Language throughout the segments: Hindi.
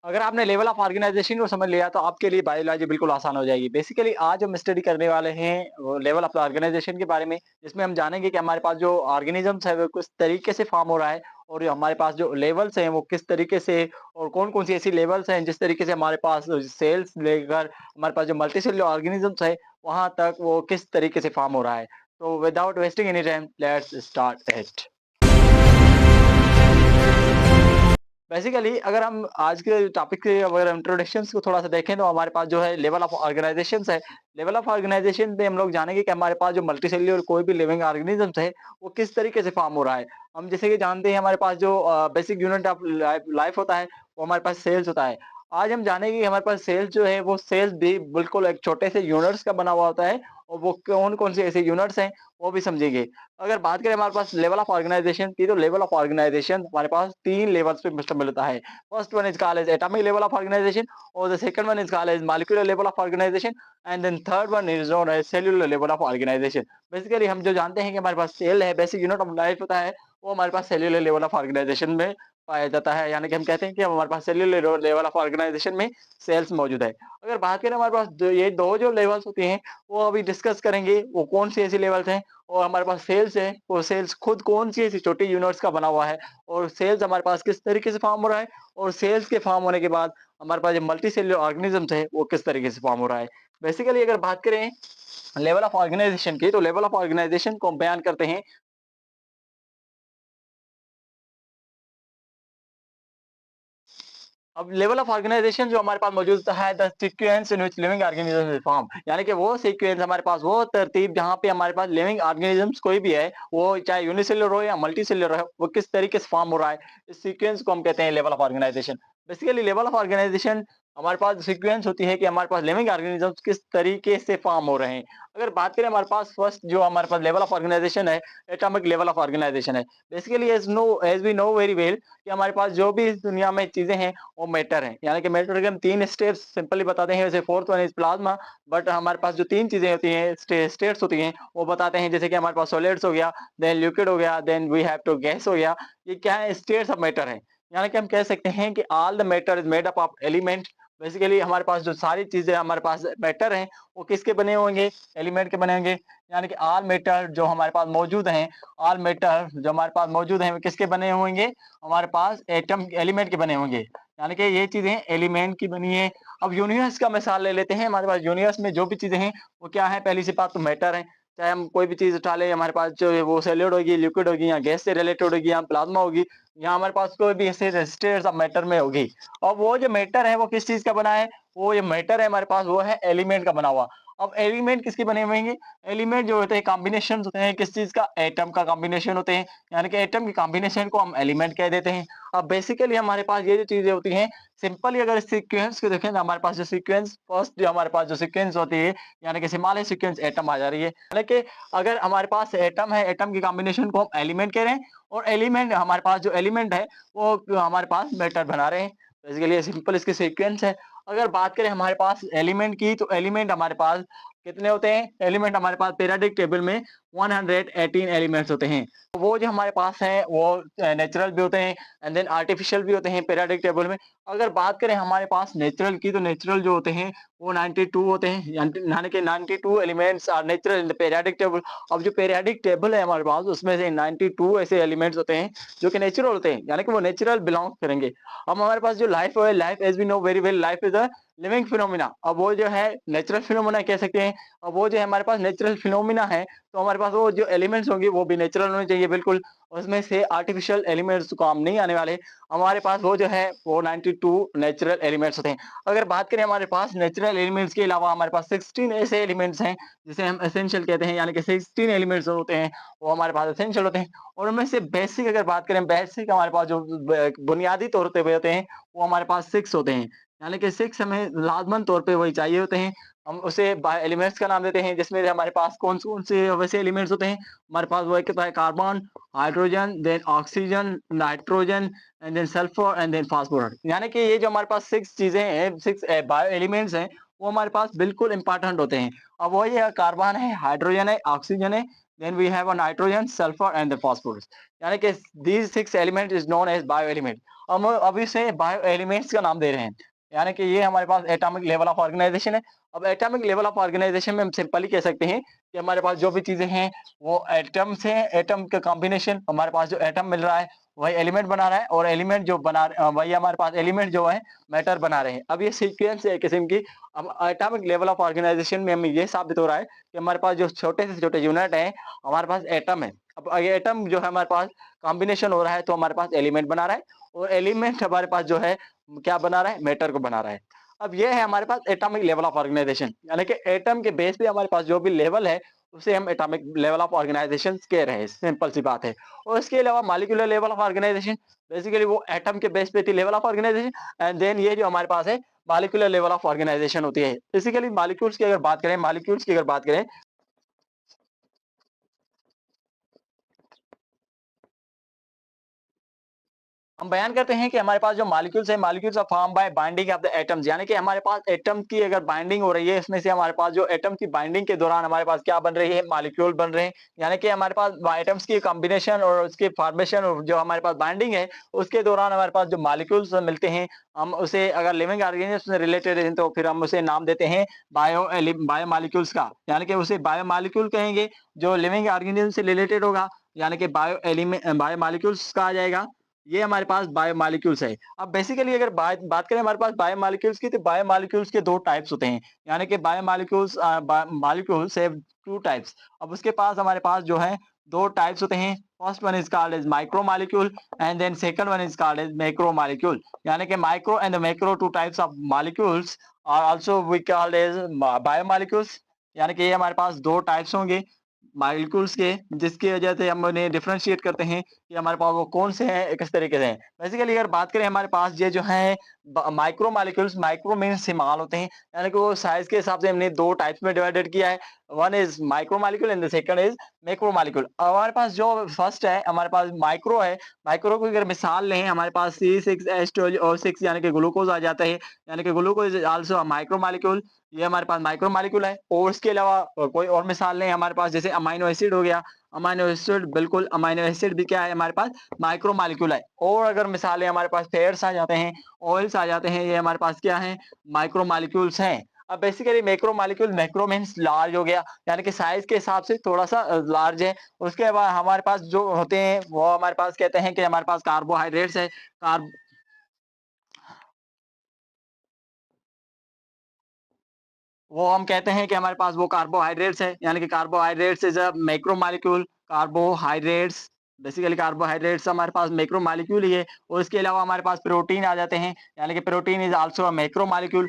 अगर आपने लेवल ऑफ ऑर्गेनाइजेशन को समझ लिया तो आपके लिए बायोलॉजी बिल्कुल आसान हो जाएगी। बेसिकली आज हम स्टडी करने वाले हैं वो लेवल ऑफ ऑर्गेनाइजेशन के बारे में, जिसमें हम जानेंगे कि हमारे पास जो ऑर्गेनिज़म्स है वो किस तरीके से फ़ॉर्म हो रहा है और जो हमारे पास जो लेवल्स हैं वो किस तरीके से और कौन-कौन सी ऐसी लेवल्स हैं जिस तरीके से हमारे पास सेल्स लेकर हमारे पास जो मल्टीसेलुलर ऑर्गेनिज़म्स है, वहाँ तक वो किस तरीके से फ़ॉर्म हो रहा है। तो without wasting any time let's start it. Basically अगर हम आज के टॉपिक के अगर इंट्रोडक्शंस को थोड़ा-सा देखें तो हमारे पास जो है लेवल ऑफ ऑर्गेनाइजेशंस है। लेवल ऑफ ऑर्गेनाइजेशन में हम लोग जानेंगे कि हमारे पास जो मल्टीसेल्युलर कोई भी लिविंग ऑर्गेनिज़म्स है, वो किस तरीके से फ़ॉर्म हो रहा है। हम जैसे कि जानते हैं हमारे पास जो basic unit of life life होता है, वो हमारे पास सेल्स होता है। आज हम जानेंगे कि हमारे पास सेल्स जो है वो सेल्स भी बिल्कुल एक छोटे से यूनिट्स का बना हुआ होता है और वो कौन-कौन से ऐसे यूनिट्स हैं, वो भी समझेंगे। अगर बात करें हमारे पास लेवल ऑफ ऑर्गेनाइजेशन की तो लेवल ऑफ ऑर्गेनाइजेशन हमारे पास 3 लेवल्स पे मुश्तमिल होता है। First one is called as atomic level of organization or the second one is called as molecular level of organization and then third one is known as cellular level of organization. Basically हम जो जानते हैं कि हमारे पास सेल है, बेसिक यूनिट ऑफ लाइफ होता है, वो हमारे पास सेल्युलर लेवल ऑफ ऑर्गेनाइजेशन में पाया जाता है। यानी कि हम कहते हैं कि हमारे पास सेल्युलर लेवल ऑफ ऑर्गेनाइजेशन में सेल्स मौजूद है। अगर बात करें हमारे पास ये 2 जो लेवल्स होती हैं, वो अभी डिस्कस करेंगे, वो कौन-सी ऐसी लेवल्स हैं और हमारे पास सेल्स है, वो सेल्स खुद कौन-सी ऐसी छोटी यूनिट्स का बना हुआ है और सेल्स हमारे पास किस तरीके से फॉर्म हो रहा है और सेल्स के फॉर्म होने के बाद हमारे पास जो मल्टी सेल्युलर ऑर्गेनिज़म्स है, वो किस तरीके से फॉर्म हो रहा है। बेसिकली अगर बात करें लेवल ऑफ ऑर्गेनाइजेशन की, तो लेवल ऑफ ऑर्गेनाइजेशन को हम बयान करते हैं। अब लेवल ऑफ ऑर्गेनाइजेशन जो हमारे पास मौजूद होता है the sequence in which living organism is form, यानी कि वो सीक्वेंस हमारे पास वो तरतीब जहाँ पे हमारे पास लिविंग ऑर्गेनिजम्स कोई भी है, वो चाहे यूनिसेलुलर हो या मल्टीसेलुलर हो, वो किस तरीके से फॉर्म हो रहा है, इस सीक्वेंस को हम कहते हैं level of organisation. Basically level of organisation हमारे पास सीक्वेंस होती है कि हमारे पास लिविंग ऑर्गेनिजम्स किस तरीके से फॉर्म हो रहे हैं। अगर बात करें हमारे पास फर्स्ट जो हमारे पास लेवल ऑफ ऑर्गेनाइजेशन है, एटॉमिक लेवल ऑफ ऑर्गेनाइजेशन है। Basically as we know very well कि हमारे पास जो भी इस दुनिया में चीजें हैं वो मैटर है, यानी कि मैटर के हम 3 स्टेप्स सिंपली बताते हैं। वैसे fourth one is plasma, but हमारे पास जो 3 चीज़ें होती हैं स्टेट्स होती हैं वो बताते हैं, जैसे कि हमारे पास सॉलिड्स हो गया, देन लिक्विड हो गया, then we have to gas हो गया। ये क्या है? स्टेट्स ऑफ मैटर है। यानी कि हम कह सकते हैं कि all the matter is made up of element. Basically हमारे पास जो सारी चीज़ें हमारे पास मैटर हैं, वो किसके बने होंगे? एलिमेंट के बने होंगे। यानी कि ऑल मैटर जो हमारे पास मौजूद हैं, ऑल मैटर जो हमारे पास मौजूद हैं वो किसके बने होंगे? हमारे पास एटम एलिमेंट के बने होंगे। यानी कि ये चीज़ें एलिमेंट की बनी है। अब यूनिवर्स का मिसाल ले लेते हैं। हमारे पास यूनिवर्स में जो भी चीज़ें हैं, वो क्या है? पहली सी बात तो मैटर है। चाहे हम कोई भी चीज़ उठा लें, हमारे पास जो है वो सॉलिड होगी, लिक्विड होगी या गैस से रिलेटेड होगी या प्लाज़्मा होगी, या हमारे पास कोई भी ऐसे स्टेट्स ऑफ मैटर में होगी। और वो जो मैटर है वो किस चीज़ का बना है? वो जो मैटर है हमारे पास वो है एलिमेंट का बना हुआ। अब एलिमेंट किसके बने हुए होंगे? एलिमेंट जो होते हैं कॉम्बिनेशंस होते हैं किस चीज़ का? एटम का कॉम्बिनेशन होते हैं। यानी कि एटम की कॉम्बिनेशन को हम एलिमेंट कह देते हैं। अब बेसिकली हमारे पास ये जो चीज़ें होती हैं, सिंपली अगर सीक्वेंस को देखें तो हमारे पास जो सीक्वेंस फर्स्ट जो हमारे पास जो सीक्वेंस होती है, यानी कि सिंबॉलिक सीक्वेंस एटम आ जा रही है। यानी कि अगर हमारे पास एटम है, एटम की कॉम्बिनेशन को हम एलिमेंट कह रहे हैं और एलिमेंट हमारे पास जो एलिमेंट है, वो हमारे पास मैटर बना रहे हैं। बेसिकली ये सिंपल इसकी सीक्वेंस है। अगर बात करें हमारे पास एलिमेंट की, तो एलिमेंट हमारे पास कितने होते हैं? एलिमेंट हमारे पास पीरियोडिक टेबल में 118 एलिमेंट्स होते हैं। तो वो जो हमारे पास हैं वो नेचुरल भी होते हैं एंड देन आर्टिफिशियल भी होते हैं पीरियोडिक टेबल में। अगर बात करें हमारे पास नेचुरल की, तो नेचुरल जो होते हैं वो 92 होते हैं, यानी कि 92 elements are natural in the periodic table. अब जो पीरियोडिक टेबल है हमारे पास, उसमें से 92 ऐसे एलिमेंट्स होते हैं जो कि नेचुरल होते हैं, यानी कि वो नेचुरल बिलोंग करेंगे। अब हमारे पास जो लाइफ है, life as we know very well, life is a living phenomena. अब वो जो है नेचुरल फिनोमिना कह सकते हैं। अब वो जो है हमारे पास नेचुरल फिनोमिना है, तो हमारे पास वो जो एलिमेंट्स होंगे वो भी नेचुरल होने चाहिए बिल्कुल। उसमें से आर्टिफिशियल एलिमेंट्स काम नहीं आने वाले। हमारे पास वो जो है वो 92 नेचुरल एलिमेंट्स होते हैं। अगर बात करें हमारे पास नेचुरल एलिमेंट्स के अलावा हमारे पास 16 ऐसे एलिमेंट्स हैं जिसे हम एसेंशियल कहते हैं, यानी कि 16 एलिमेंट्स होते हैं, वो हमारे पास एसेंशियल होते हैं। और उनमें से बेसिक अगर बात करें, बेसिक हमारे पास जो बुनियादी तौर पे होते हैं, वो हमारे पास 6 होते हैं। यानी कि 6 हमें लाज़िमन तौर पे वही चाहिए होते हैं। हम उसे एलिमेंट्स का नाम देते हैं, जिसमें हमारे पास कौन-कौन से वैसे एलिमेंट्स होते हैं। हमारे पास वो एक होता है carbon, hydrogen, then oxygen, nitrogen and then sulphur and then phosphorus. यानी कि ये जो हमारे पास 6 चीज़ें हैं, 6 बायो एलिमेंट्स हैं, वो हमारे पास बिल्कुल इम्पोर्टेंट होते हैं। अब वही है कार्बन है, हाइड्रोजन है, ऑक्सीजन है, then we have a nitrogen, sulfur and the phosphorus. यानी कि these 6 element is known as bio element. हम अभी से बायो एलिमेंट्स का नाम दे रहे हैं, यानी कि ये हमारे पास एटॉमिक लेवल ऑफ ऑर्गेनाइजेशन है। अब एटॉमिक लेवल ऑफ ऑर्गेनाइजेशन में हम सिंपली कह सकते हैं कि हमारे पास जो भी चीजें हैं वो एटम्स हैं, एटम का कॉम्बिनेशन, हमारे पास जो एटम मिल रहा है वही एलिमेंट बना रहा है, और एलिमेंट जो वही हमारे पास एलिमेंट जो है मैटर बना रहे हैं। अब ये सीक्वेंस है किस्म की। अब एटॉमिक लेवल ऑफ ऑर्गेनाइजेशन में हमें ये साबित हो रहा है कि हमारे पास जो छोटे से छोटे यूनिट है, हमारे पास एटम है। अब ये एटम जो है हमारे पास कॉम्बिनेशन हो रहा है तो हमारे पास एलिमेंट बना रहा है, और एलिमेंट हमारे पास जो है क्या बना रहा है, मैटर को बना रहा है। अब ये है हमारे पास एटॉमिक लेवल ऑफ ऑर्गेनाइजेशन, यानी कि एटम के बेस पे हमारे पास जो भी लेवल है उसे हम एटॉमिक लेवल ऑफ ऑर्गेनाइजेशन कह रहे हैं, सिंपल सी बात है। और इसके अलावा molecular level of organisation, basically वो एटम के बेस पे थी level of organisation, and then ये जो हमारे पास है मॉलिक्यूलर लेवल ऑफ ऑर्गेनाइजेशन होती है। बेसिकली मॉलिक्यूल्स की अगर बात करें, हम बयान करते हैं कि हमारे पास जो मॉलिक्यूल्स है, molecules are form by binding of the atoms, यानी कि हमारे पास एटम की अगर बाइंडिंग हो रही है, इसमें से हमारे पास जो एटम की बाइंडिंग के दौरान हमारे पास क्या बन रही है, मॉलिक्यूल बन रहे हैं। यानी कि हमारे पास एटम्स की कॉम्बिनेशन और उसकी फॉर्मेशन और जो हमारे पास बाइंडिंग है उसके दौरान हमारे पास जो मॉलिक्यूल्स मिलते हैं, हम उसे अगर लिविंग ऑर्गेनिज्म से रिलेटेड है तो फिर हम उसे नाम देते हैं बायो मॉलिक्यूल्स का, यानी कि उसे बायो मॉलिक्यूल कहेंगे जो लिविंग ऑर्गेनिज्म से रिलेटेड होगा, यानी कि बायो मॉलिक्यूल्स कहा जाएगा। ये हमारे पास बायोमॉलिक्यूल्स है। अब बेसिकली अगर बात बात करें हमारे पास बायोमॉलिक्यूल्स की, तो बायोमॉलिक्यूल्स के 2 टाइप्स होते हैं। यानी कि मॉलिक्यूल्स हैव 2 टाइप्स। अब उसके पास हमारे पास जो है 2 टाइप्स होते हैं। First one is called as micromolecule and then second one is called as macromolecule. यानी कि micro and the macro 2 types of molecules are also we called as biomolecules. यानी कि ये हमारे पास 2 टाइप्स होंगे मॉलिक्यूल्स के, जिसकी वजह से हम उन्हें डिफरेंशिएट करते हैं कि हमारे पास वो कौन से हैं, किस तरीके से हैं। बेसिकली अगर बात करें हमारे पास ये जो है micro molecules, micro means small होते हैं, यानी कि वो साइज के हिसाब से हमने 2 टाइप्स में डिवाइडेड किया है। One is micro molecule and the second is macro molecule. हमारे पास जो फर्स्ट है हमारे पास माइक्रो है। माइक्रो की अगर मिसाल लें, हमारे पास C6H12O6 यानी कि ग्लूकोज आ जाता है, यानी कि glucose is also micro molecule. ये हमारे पास माइक्रो मॉलिक्यूल है। और इसके अलावा कोई और मिसाल लें हमारे पास, जैसे अमाइनो एसिड हो गया। अमाइनो एसिड, बिल्कुल अमाइनो एसिड भी क्या है हमारे पास माइक्रो मॉलिक्यूल है। और अगर मिसालें हमारे पास फेयर्स आ जाते हैं, ऑयल्स आ जाते हैं, ये हमारे पास क्या है, माइक्रो मॉलिक्यूल्स हैं। अब basically macro molecule, macro means large हो गया, यानी कि साइज के हिसाब से थोड़ा सा लार्ज है। उसके बाद हमारे पास जो होते हैं वो हमारे पास कहते हैं कि हमारे पास कार्बोहाइड्रेट्स है। कार्ब वो हम कहते हैं कि हमारे पास वो कार्बोहाइड्रेट्स है, यानी कि carbohydrates is a macro molecule. Carbohydrates, basically carbohydrates हमारे पास मैक्रो मॉलिक्यूल ही है। और इसके अलावा हमारे पास प्रोटीन आ जाते हैं, यानी कि protein is also a macro molecule.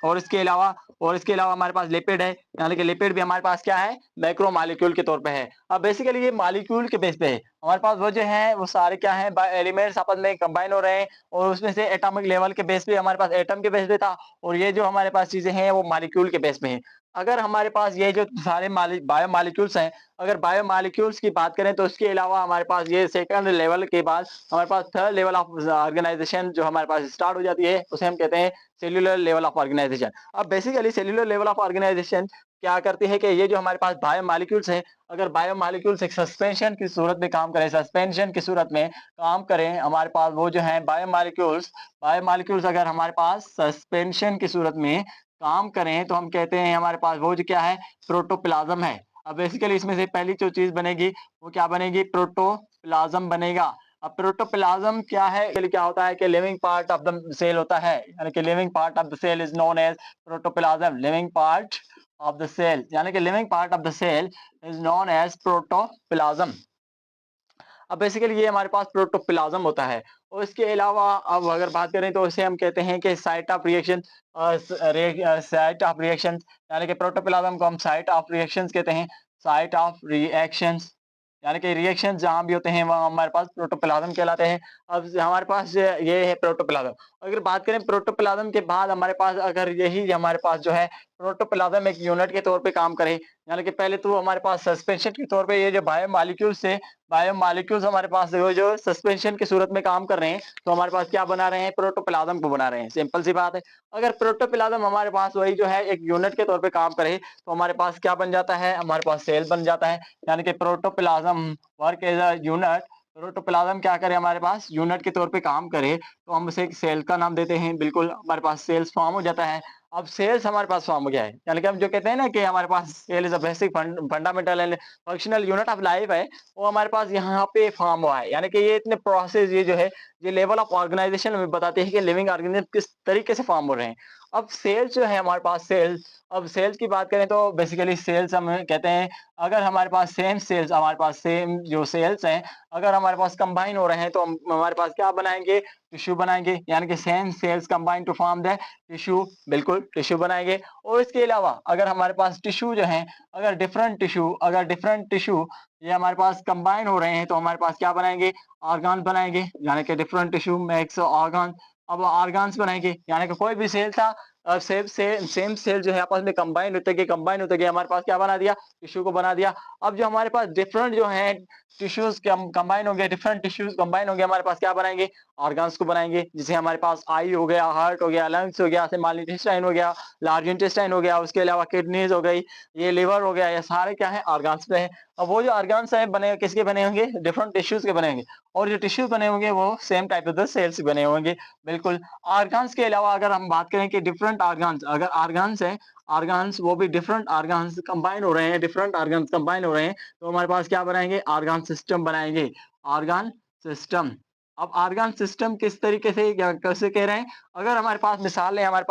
और इसके अलावा हमारे पास लिपिड है, यानी कि लिपिड भी हमारे पास क्या है, मैक्रो मॉलिक्यूल के तौर पे है। अब बेसिकली ये मॉलिक्यूल के बेस पे है। हमारे पास वो जो है वो सारे क्या है, एलिमेंट्स आपस में कंबाइन हो रहे हैं, और उसमें से एटॉमिक लेवल के बेस पे हमारे पास एटम के बेस पे था, और ये जो हमारे पास चीजें हैं वो मॉलिक्यूल के बेस पे हैं। अगर हमारे पास ये जो सारे बायो मॉलिक्यूल्स हैं, अगर बायो मॉलिक्यूल्स की बात करें तो इसके अलावा हमारे पास ये सेकंड लेवल के बाद हमारे पास थर्ड लेवल ऑफ ऑर्गेनाइजेशन जो हमारे पास स्टार्ट हो जाती है, उसे हम कहते हैं सेल्यूलर लेवल ऑफ ऑर्गेनाइजेशन। अब basically cellular level of organisation क्या करती है कि ये जो हमारे पास बायो मॉलिक्यूल्स हैं, अगर बायो मॉलिक्यूल्स एक सस्पेंशन की सूरत में काम करें, सस्पेंशन की सूरत में काम करें, हमारे पास वो जो है बायो मॉलिक्यूल्स अगर हमारे पास सस्पेंशन की सूरत में काम करें तो हम कहते हैं हमारे पास वो जो क्या है, प्रोटोप्लाज्म है। अब बेसिकली इसमें से पहली जो चीज बनेगी वो क्या बनेगी, प्रोटोप्लाज्म बनेगा। अब प्रोटोप्लाज्म क्या है, एक्चुअली क्या होता है कि living part of the cell होता है, यानी कि living part of the cell is known as protoplasm. Living part of the cell, यानी कि living part of the cell is known as protoplasm. अब बेसिकली ये हमारे पास प्रोटोप्लाज्म होता है। और इसके अलावा अब अगर बात करें तो इसे हम कहते हैं कि site of reaction, site of reaction, यानी कि प्रोटोप्लाज्म को हम साइट ऑफ रिएक्शंस कहते हैं। साइट ऑफ रिएक्शंस, यानी कि रिएक्शन जहाँ भी होते हैं वहाँ हमारे पास प्रोटोप्लाज्म कहलाते हैं। अब हमारे पास ये है प्रोटोप्लाज्म। अगर बात करें प्रोटोप्लाज्म के बाद हमारे पास अगर यही हमारे पास जो है प्रोटोप्लाज्म एक यूनिट के तौर पे काम करे, यानी कि पहले तो हमारे पास सस्पेंशन के तौर पे ये जो बायो मॉलिक्यूल्स थे, बायोमॉलिक्यूल्स हमारे पास जो सस्पेंशन की सूरत में काम कर रहे हैं, तो हमारे पास क्या बना रहे हैं, प्रोटोप्लाज्म को बना रहे हैं। सिंपल सी बात है। अगर प्रोटोप्लाज्म हमारे पास वही जो है एक यूनिट के तौर पे काम करे, तो हमारे पास क्या बन जाता है, हमारे पास सेल बन जाता है। यानी कि protoplasm work as a unit. Protoplasm क्या करे, हमारे पास यूनिट के तौर पे काम करे, तो हम उसे एक सेल का नाम देते हैं। बिल्कुल, हमारे पास सेल्स फॉर्म हो जाता है। अब सेल्स हमारे पास फॉर्म हो गया है, यानी कि हम जो कहते हैं ना कि हमारे पास cell is a basic fundamental and functional unit of life है, वो हमारे पास यहाँ पे फॉर्म हुआ है। यानी कि ये इतने प्रोसेस, ये जो है, ये लेवल ऑफ ऑर्गेनाइजेशन हमें बताते हैं कि लिविंग ऑर्गेनिज्म किस तरीके से फॉर्म हो रहे हैं। अब सेल्स जो है हमारे पास, सेल्स, अब सेल्स की बात करें तो बेसिकली सेल्स हम कहते हैं, अगर हमारे पास सेम सेल्स, हमारे पास सेम जो सेल्स हैं, अगर हमारे पास कंबाइन हो रहे हैं, तो हम हमारे पास क्या बनाएंगे, टिश्यू बनाएंगे। यानी कि same cells combine to form the tissue, बिल्कुल टिश्यू बनाएंगे। और इसके अलावा अगर हमारे पास टिश्यू जो है, अगर डिफरेंट टिश्यू ये हमारे पास कंबाइन हो रहे हैं, तो हमारे पास क्या बनाएंगे, ऑर्गन बनाएंगे। यानी कि डिफरेंट टिश्यू मेक्स ऑर्गन। अब ऑर्गन्स बनाएंगे, यानी कि कोई भी सेल था, सेम सेल जो है आपस में कंबाइन होते गए हमारे पास क्या बना दिया, टिश्यू को बना दिया। अब जो हमारे पास डिफरेंट जो है टिश्यूज कंबाइन होंगे, डिफरेंट टिश्यूज कंबाइन होंगे, हमारे पास क्या बनाएंगे, ऑर्गन्स को बनाएंगे। जैसे हमारे पास आई हो गया, हार्ट हो गया, लंग्स हो गया, स्मॉल इंटेस्टाइन हो गया, लार्ज इंटेस्टाइन हो गया, उसके अलावा किडनीज हो गई, ये लिवर हो गया, ये सारे क्या है, ऑर्गन्स पे है। अब वो जो ऑर्गन्स है बने किसके बने होंगे, डिफरेंट टिश्यूज के बने होंगे। और जो टिश्यूज बने होंगे वो same type of the cells बने होंगे। बिल्कुल। ऑर्गन्स के अलावा अगर हम बात करें कि डिफरेंट ऑर्गन्स, अगर ऑर्गन्स हैं, ऑर्गन्स वो भी डिफरेंट ऑर्गन्स कंबाइन हो रहे हैं, डिफरेंट ऑर्गन्स कंबाइन हो रहे हैं, तो हमारे पास क्या बनाएंगे, ऑर्गन सिस्टम बनाएंगे। Organ system. अब ऑर्गन सिस्टम किस तरीके से कैसे कह रहे हैं, अगर हमारे पास मिसाल है, हमारे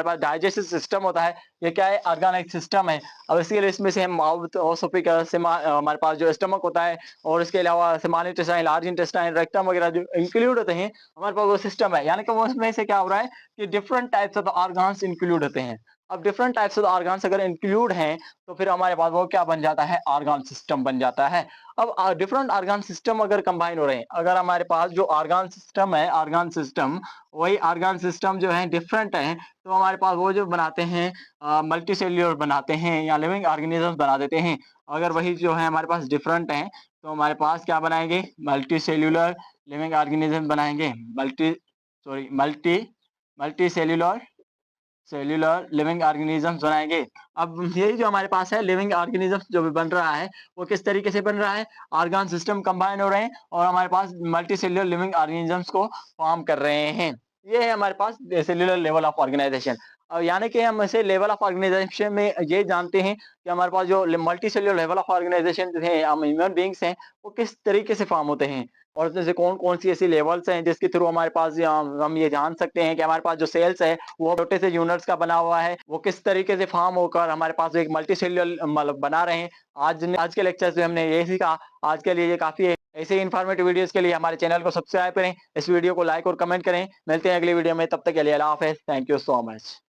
पास डाइजेस्टिव सिस्टम होता है, ये क्या है, ऑर्गेनिक सिस्टम है। अब इसके लिए इसमें से हम माउथ और हमारे पास जो स्टमक होता है, और इसके अलावा small intestine, large intestine, rectum वगैरह जो इंक्लूड होते हैं, हमारे पास वो सिस्टम है। यानी कि वो उसमें से क्या हो रहा है कि different types of organs include होते हैं। अब डिफरेंट टाइप्स ऑफ ऑर्गन्स अगर इंक्लूड हैं, तो फिर हमारे पास वो क्या बन जाता है, ऑर्गन सिस्टम बन जाता है। अब डिफरेंट ऑर्गन सिस्टम अगर कंबाइन हो रहे हैं, अगर हमारे पास जो ऑर्गन सिस्टम है, ऑर्गन सिस्टम, वही ऑर्गन सिस्टम जो है डिफरेंट है, तो हमारे पास वो जो बनाते हैं, मल्टी सेल्यूलर बनाते हैं या लिविंग ऑर्गेनिजम्स बना देते हैं। अगर वही जो है हमारे पास डिफरेंट है, तो हमारे पास क्या बनाएंगे, मल्टी सेल्यूलर लिविंग ऑर्गेनिज्म बनाएंगे। Multi multi cellular living organisms बनाएंगे। अब यही जो हमारे पास है लिविंग ऑर्गेनिजम्स जो भी बन रहा है, वो किस तरीके से बन रहा है, ऑर्गन सिस्टम कंबाइन हो रहे हैं, और हमारे पास मल्टी सेल्यूलर लिविंग ऑर्गेनिजम्स को फॉर्म कर रहे हैं। ये है हमारे पास सेल्यूलर लेवल ऑफ ऑर्गेनाइजेशन। यानी कि हम इसे लेवल ऑफ ऑर्गेनाइजेशन में ये जानते हैं कि हमारे पास जो multi cellular level of organisation है, हम ह्यूमन बींग्स हैं, वो किस तरीके से फॉर्म होते हैं, और जैसे कौन-कौन सी ऐसी लेवल्स हैं जिसके थ्रू हमारे पास हम ये जान सकते हैं कि हमारे पास जो सेल्स है वो छोटे से यूनिट्स का बना हुआ है, वो किस तरीके से फॉर्म होकर हमारे पास एक मल्टी सेल्यूलर मतलब बना रहे हैं। आज के लेक्चर से हमने ये सीखा। आज के लिए ये काफ़ी है। ऐसे ही इन्फॉर्मेटिव वीडियोज़ के लिए हमारे चैनल को सब्सक्राइब करें, इस वीडियो को लाइक और कमेंट करें। मिलते हैं अगली वीडियो में, तब तक के लिए अल्लाह हाफ़िज़। Thank you so much.